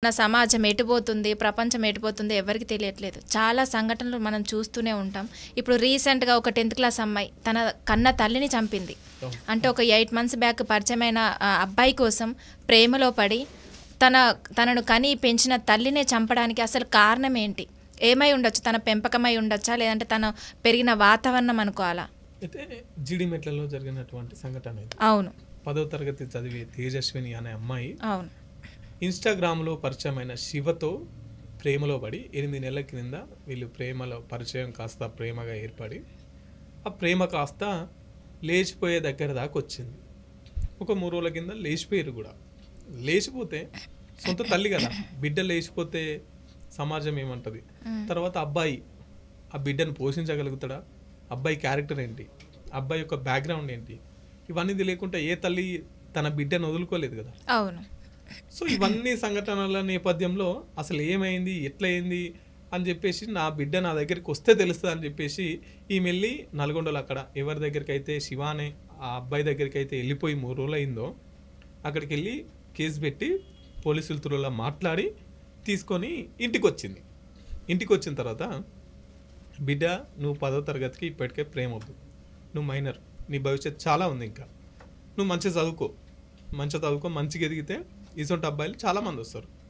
మన సమాజం ఎటుపోతుంది, ప్రపంచం ఎటుపోతుంది ఎవరికి తెలియట్లేదు. చాలా సంఘటనలు మనం చూస్తూనే ఉంటాం. ఇప్పుడు రీసెంట్‌గా ఒక 10th క్లాస్ అమ్మాయి తన కన్న తల్లిని చంపింది. అంటే ఒక 8 మంత్స్ బ్యాక్ పరిచయమైన అబ్బాయి కోసం ప్రేమలో పడి తనను కని పెంచిన తల్లినే చంపడానికి అసలు కారణం ఏంటి? ఏమై ఉండొచ్చు? తన పెంపకమై ఉండొచ్చా? లేదంటే తను పెరిగిన వాతావరణం అనుకోవాలా? అయితే జీడిమెట్లలో జరిగినటువంటి సంఘటన ఇది. అవును. 10వ తరగతి చదివే తేజస్విని అనే అమ్మాయి అవును. ఇన్స్టాగ్రామ్లో పరిచయమైన శివతో ప్రేమలో పడి 8 నెలల క్రింద వీళ్ళు ప్రేమలో పరిచయం కాస్త ప్రేమగా ఏర్పడి ఆ ప్రేమ కాస్త లేచిపోయే దగ్గర దాకా వచ్చింది. ఒక 3 రోజుల కింద లేచిపోయారు కూడా. లేచిపోతే సొంత తల్లి కదా, బిడ్డ లేచిపోతే సమాజం ఏమంటది? తర్వాత అబ్బాయి ఆ బిడ్డను పోషించగలుగుతాడా? అబ్బాయి క్యారెక్టర్ ఏంటి? అబ్బాయి యొక్క బ్యాక్గ్రౌండ్ ఏంటి? ఇవన్నీ తెలియకుండా ఏ తల్లి తన బిడ్డను వదులుకోలేదు కదా. అవును. సో ఇవన్నీ సంఘటనల నేపథ్యంలో అసలు ఏమైంది, ఎట్లా అయింది అని చెప్పేసి నా బిడ్డ నా దగ్గరికి వస్తే తెలుస్తుంది అని చెప్పేసి ఈ మెల్లి నల్గొండలో అక్కడ ఎవరి దగ్గరికి అయితే శివానే ఆ అబ్బాయి దగ్గరికి అయితే వెళ్ళిపోయి 3 రోజులు అయిందో అక్కడికి వెళ్ళి కేసు పెట్టి పోలీసులతో మాట్లాడి తీసుకొని ఇంటికి వచ్చింది. ఇంటికి వచ్చిన తర్వాత బిడ్డ నువ్వు 10వ తరగతికి ఇప్పటికే ప్రేమ వద్దు, నువ్వు మైనర్, నీ భవిష్యత్తు చాలా ఉంది, ఇంకా నువ్వు మంచిగా చదువుకో, మంచిగా ఎదిగితే ఇటువంటి అబ్బాయిలు చాలామంది వస్తారు.